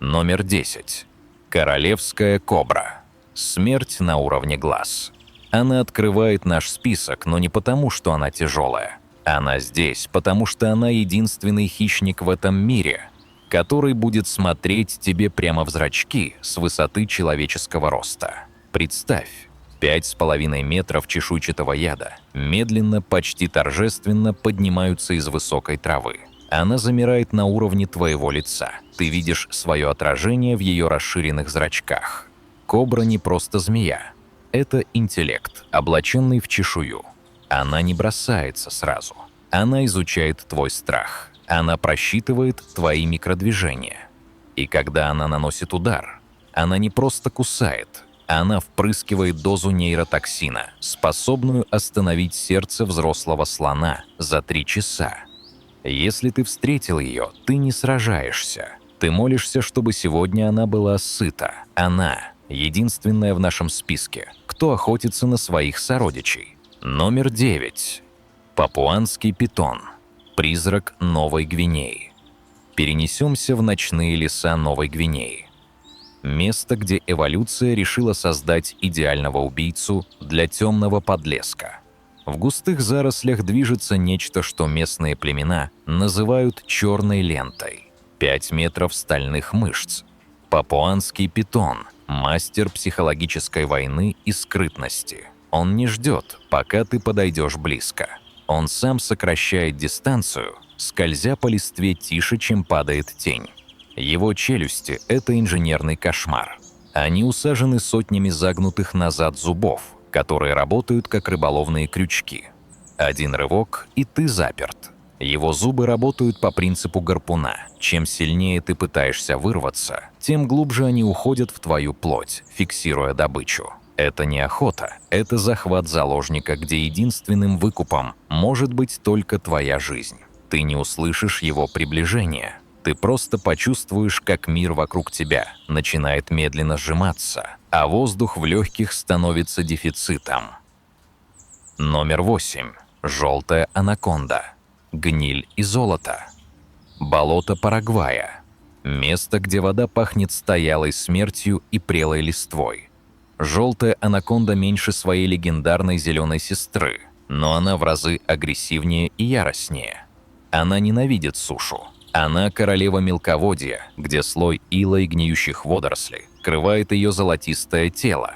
Номер 10. Королевская кобра. Смерть на уровне глаз. Она открывает наш список, но не потому, что она тяжелая. Она здесь, потому что она единственный хищник в этом мире, который будет смотреть тебе прямо в зрачки с высоты человеческого роста. Представь, 5,5 метров чешуйчатого яда медленно, почти торжественно поднимаются из высокой травы. Она замирает на уровне твоего лица. Ты видишь свое отражение в ее расширенных зрачках. Кобра не просто змея. Это интеллект, облаченный в чешую. Она не бросается сразу. Она изучает твой страх. Она просчитывает твои микродвижения. И когда она наносит удар, она не просто кусает, она впрыскивает дозу нейротоксина, способную остановить сердце взрослого слона за 3 часа. Если ты встретил ее, ты не сражаешься. Ты молишься, чтобы сегодня она была сыта. Она — единственная в нашем списке, кто охотится на своих сородичей. Номер 9. Папуанский питон. Призрак Новой Гвинеи. Перенесемся в ночные леса Новой Гвинеи. Место, где эволюция решила создать идеального убийцу для темного подлеска. В густых зарослях движется нечто, что местные племена называют черной лентой. 5 метров стальных мышц. Папуанский питон – мастер психологической войны и скрытности. Он не ждет, пока ты подойдешь близко. Он сам сокращает дистанцию, скользя по листве тише, чем падает тень. Его челюсти – это инженерный кошмар. Они усажены сотнями загнутых назад зубов, которые работают как рыболовные крючки. Один рывок, и ты заперт. Его зубы работают по принципу гарпуна. Чем сильнее ты пытаешься вырваться, тем глубже они уходят в твою плоть, фиксируя добычу. Это не охота, это захват заложника, где единственным выкупом может быть только твоя жизнь. Ты не услышишь его приближения. Ты просто почувствуешь, как мир вокруг тебя начинает медленно сжиматься, а воздух в легких становится дефицитом. Номер 8. Желтая анаконда. Гниль и золото. Болото Парагвая. Место, где вода пахнет стоялой смертью и прелой листвой. Желтая анаконда меньше своей легендарной зеленой сестры, но она в разы агрессивнее и яростнее. Она ненавидит сушу. Она королева мелководья, где слой ила и гниющих водорослей скрывает ее золотистое тело.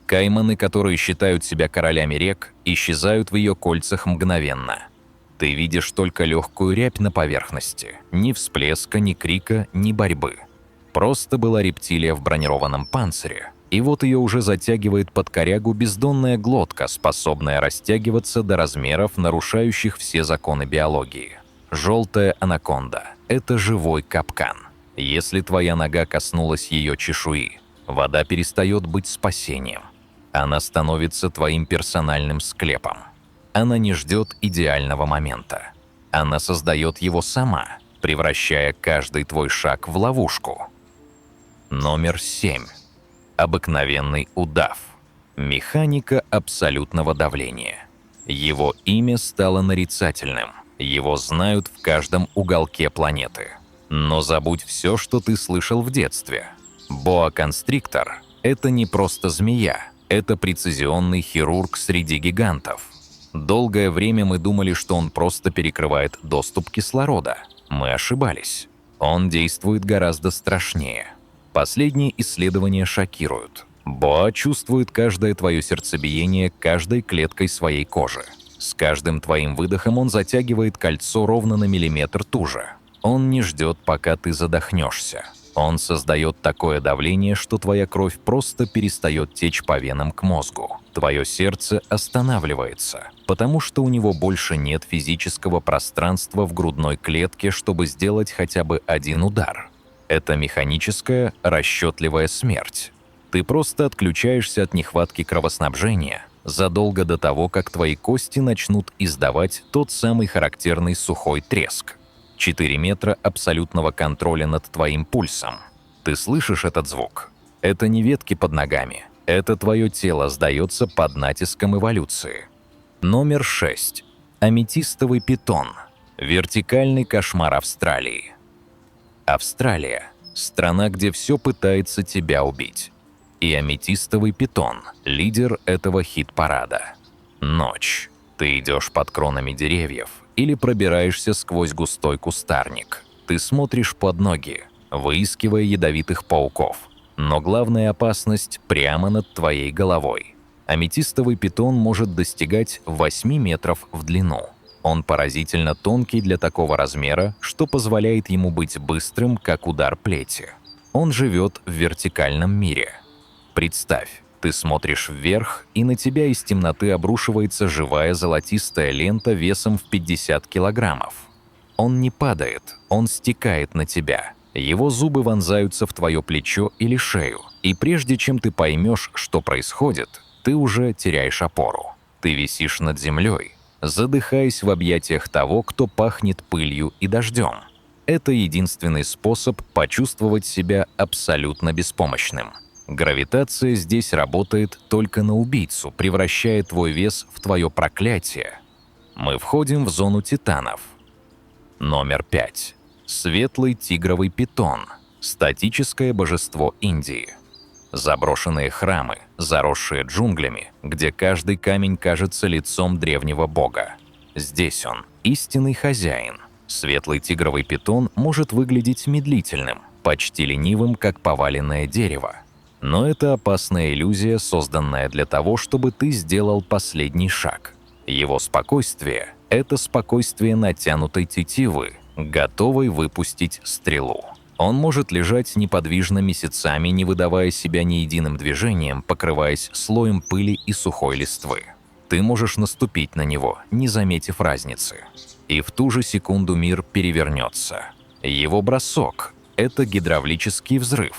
Кайманы, которые считают себя королями рек, исчезают в ее кольцах мгновенно. Ты видишь только легкую рябь на поверхности. Ни всплеска, ни крика, ни борьбы. Просто была рептилия в бронированном панцире, и вот ее уже затягивает под корягу бездонная глотка, способная растягиваться до размеров, нарушающих все законы биологии. Желтая анаконда – это живой капкан. Если твоя нога коснулась ее чешуи, вода перестает быть спасением. Она становится твоим персональным склепом. Она не ждет идеального момента. Она создает его сама, превращая каждый твой шаг в ловушку. Номер 7. Обыкновенный удав. Механика абсолютного давления. Его имя стало нарицательным. Его знают в каждом уголке планеты. Но забудь все, что ты слышал в детстве. Боа-констриктор – это не просто змея, это прецизионный хирург среди гигантов. Долгое время мы думали, что он просто перекрывает доступ кислорода. Мы ошибались. Он действует гораздо страшнее. Последние исследования шокируют. Боа чувствует каждое твое сердцебиение каждой клеткой своей кожи. С каждым твоим выдохом он затягивает кольцо ровно на миллиметр туже. Он не ждет, пока ты задохнешься. Он создает такое давление, что твоя кровь просто перестает течь по венам к мозгу. Твое сердце останавливается, потому что у него больше нет физического пространства в грудной клетке, чтобы сделать хотя бы один удар. Это механическая, расчетливая смерть. Ты просто отключаешься от нехватки кровоснабжения задолго до того, как твои кости начнут издавать тот самый характерный сухой треск. 4 метра абсолютного контроля над твоим пульсом. Ты слышишь этот звук? Это не ветки под ногами. Это твое тело сдается под натиском эволюции. Номер 6. Аметистовый питон. Вертикальный кошмар Австралии. Австралия Страна, где все пытается тебя убить. И аметистовый питон, лидер этого хит-парада. Ночь. Ты идешь под кронами деревьев или пробираешься сквозь густой кустарник. Ты смотришь под ноги, выискивая ядовитых пауков. Но главная опасность прямо над твоей головой. Аметистовый питон может достигать 8 метров в длину. Он поразительно тонкий для такого размера, что позволяет ему быть быстрым, как удар плети. Он живет в вертикальном мире. Представь, ты смотришь вверх, и на тебя из темноты обрушивается живая золотистая лента весом в 50 килограммов. Он не падает, он стекает на тебя. Его зубы вонзаются в твое плечо или шею, и прежде чем ты поймешь, что происходит, ты уже теряешь опору. Ты висишь над землей, задыхаясь в объятиях того, кто пахнет пылью и дождем. Это единственный способ почувствовать себя абсолютно беспомощным. Гравитация здесь работает только на убийцу, превращая твой вес в твое проклятие. Мы входим в зону титанов. Номер 5. Светлый тигровый питон. Статическое божество Индии. Заброшенные храмы, заросшие джунглями, где каждый камень кажется лицом древнего бога. Здесь он, истинный хозяин. Светлый тигровый питон может выглядеть медлительным, почти ленивым, как поваленное дерево. Но это опасная иллюзия, созданная для того, чтобы ты сделал последний шаг. Его спокойствие – это спокойствие натянутой тетивы, готовой выпустить стрелу. Он может лежать неподвижно месяцами, не выдавая себя ни единым движением, покрываясь слоем пыли и сухой листвы. Ты можешь наступить на него, не заметив разницы. И в ту же секунду мир перевернется. Его бросок – это гидравлический взрыв.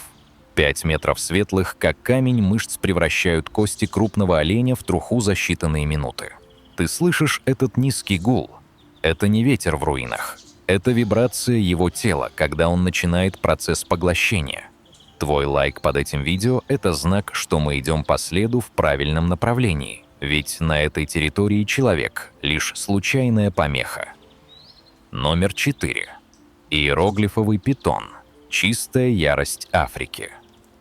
5 метров светлых, как камень, мышц превращают кости крупного оленя в труху за считанные минуты. Ты слышишь этот низкий гул. Это не ветер в руинах. Это вибрация его тела, когда он начинает процесс поглощения. Твой лайк под этим видео – это знак, что мы идем по следу в правильном направлении, ведь на этой территории человек – лишь случайная помеха. Номер 4. Иероглифовый питон. Чистая ярость Африки.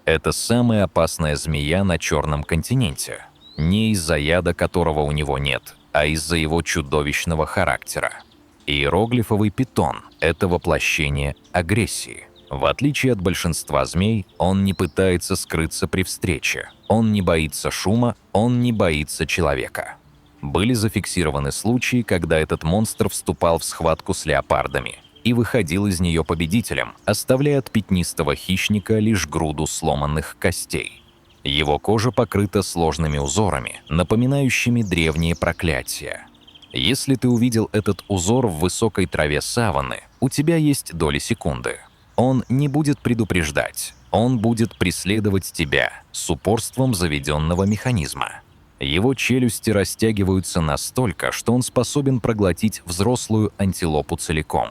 Это самая опасная змея на Черном континенте. Не из-за яда, которого у него нет, а из-за его чудовищного характера. Иероглифовый питон – это воплощение агрессии. В отличие от большинства змей, он не пытается скрыться при встрече. Он не боится шума, он не боится человека. Были зафиксированы случаи, когда этот монстр вступал в схватку с леопардами и выходил из нее победителем, оставляя от пятнистого хищника лишь груду сломанных костей. Его кожа покрыта сложными узорами, напоминающими древние проклятия. Если ты увидел этот узор в высокой траве саванны, у тебя есть доли секунды. Он не будет предупреждать, он будет преследовать тебя с упорством заведенного механизма. Его челюсти растягиваются настолько, что он способен проглотить взрослую антилопу целиком.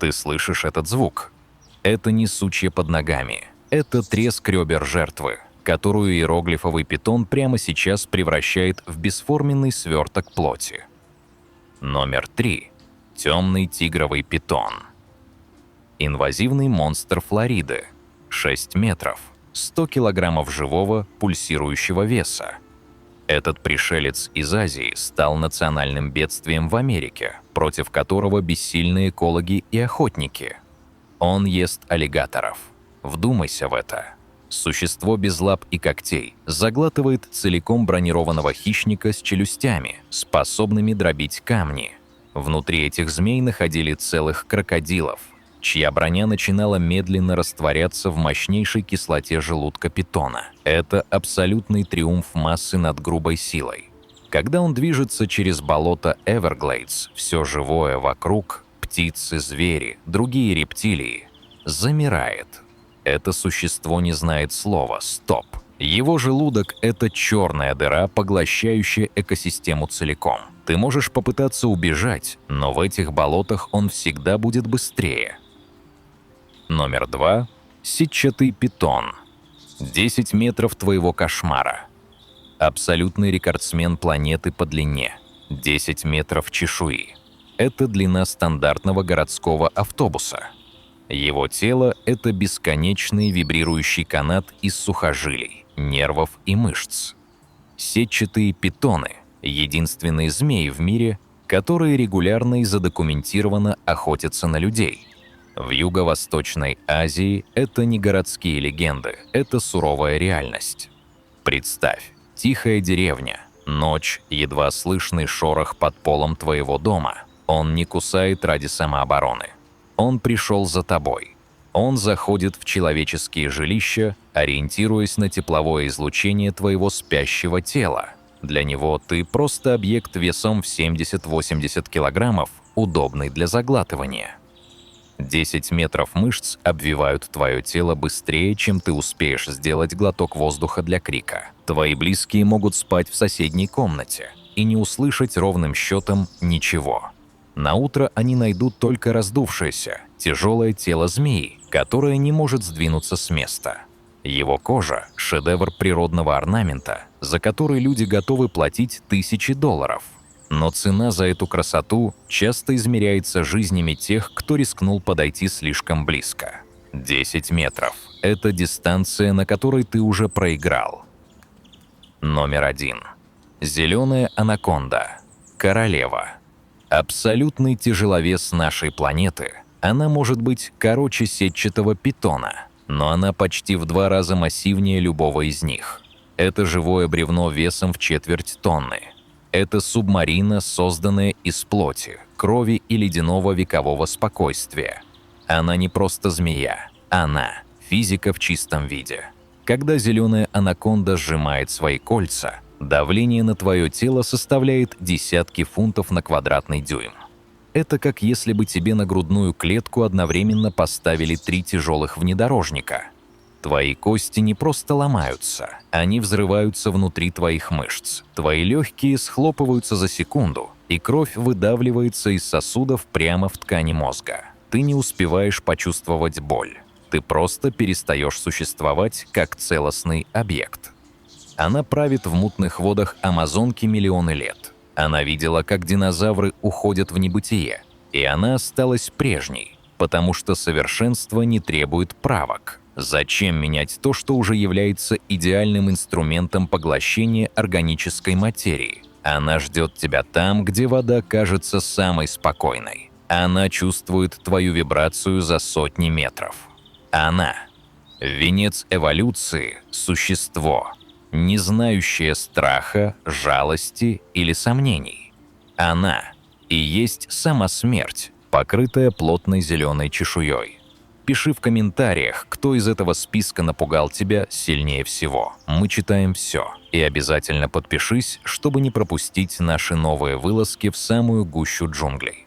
Ты слышишь этот звук? Это не сучья под ногами, это треск ребер жертвы, которую иероглифовый питон прямо сейчас превращает в бесформенный сверток плоти. Номер 3. Темный тигровый питон. Инвазивный монстр Флориды. 6 метров, 100 килограммов живого, пульсирующего веса. Этот пришелец из Азии стал национальным бедствием в Америке, против которого бессильны экологи и охотники. Он ест аллигаторов. Вдумайся в это. Существо без лап и когтей заглатывает целиком бронированного хищника с челюстями, способными дробить камни. Внутри этих змей находили целых крокодилов, чья броня начинала медленно растворяться в мощнейшей кислоте желудка питона. Это абсолютный триумф массы над грубой силой. Когда он движется через болото Эверглейдс, все живое вокруг – птицы, звери, другие рептилии – замирает. Это существо не знает слова «стоп». Его желудок – это черная дыра, поглощающая экосистему целиком. Ты можешь попытаться убежать, но в этих болотах он всегда будет быстрее. Номер 2. Сетчатый питон. 10 метров твоего кошмара. Абсолютный рекордсмен планеты по длине. 10 метров чешуи. Это длина стандартного городского автобуса. Его тело – это бесконечный вибрирующий канат из сухожилий, нервов и мышц. Сетчатые питоны – единственные змеи в мире, которые регулярно и задокументированно охотятся на людей. В Юго-Восточной Азии это не городские легенды, это суровая реальность. Представь, тихая деревня, ночь, едва слышный шорох под полом твоего дома. Он не кусает ради самообороны. Он пришел за тобой. Он заходит в человеческие жилища, ориентируясь на тепловое излучение твоего спящего тела. Для него ты просто объект весом в 70-80 килограммов, удобный для заглатывания. 10 метров мышц обвивают твое тело быстрее, чем ты успеешь сделать глоток воздуха для крика. Твои близкие могут спать в соседней комнате и не услышать ровным счетом ничего. На утро они найдут только раздувшееся, тяжелое тело змеи, которое не может сдвинуться с места. Его кожа – шедевр природного орнамента, за который люди готовы платить тысячи долларов. Но цена за эту красоту часто измеряется жизнями тех, кто рискнул подойти слишком близко. 10 метров – это дистанция, на которой ты уже проиграл. Номер 1. Зеленая анаконда. Королева. Абсолютный тяжеловес нашей планеты. Она может быть короче сетчатого питона, но она почти в 2 раза массивнее любого из них. Это живое бревно весом в 1/4 тонны. Это субмарина, созданная из плоти, крови и ледяного векового спокойствия. Она не просто змея, она физика в чистом виде. Когда зеленая анаконда сжимает свои кольца, давление на твое тело составляет десятки фунтов на квадратный дюйм. Это как если бы тебе на грудную клетку одновременно поставили 3 тяжелых внедорожника. Твои кости не просто ломаются, они взрываются внутри твоих мышц. Твои легкие схлопываются за секунду, и кровь выдавливается из сосудов прямо в ткани мозга. Ты не успеваешь почувствовать боль. Ты просто перестаешь существовать как целостный объект. Она правит в мутных водах Амазонки миллионы лет. Она видела, как динозавры уходят в небытие, и она осталась прежней, потому что совершенство не требует правок. Зачем менять то, что уже является идеальным инструментом поглощения органической материи? Она ждет тебя там, где вода кажется самой спокойной. Она чувствует твою вибрацию за сотни метров. Она – венец эволюции, существо, не знающее страха, жалости или сомнений. Она и есть сама смерть, покрытая плотной зеленой чешуей. Пиши в комментариях, кто из этого списка напугал тебя сильнее всего. Мы читаем все. И обязательно подпишись, чтобы не пропустить наши новые вылазки в самую гущу джунглей.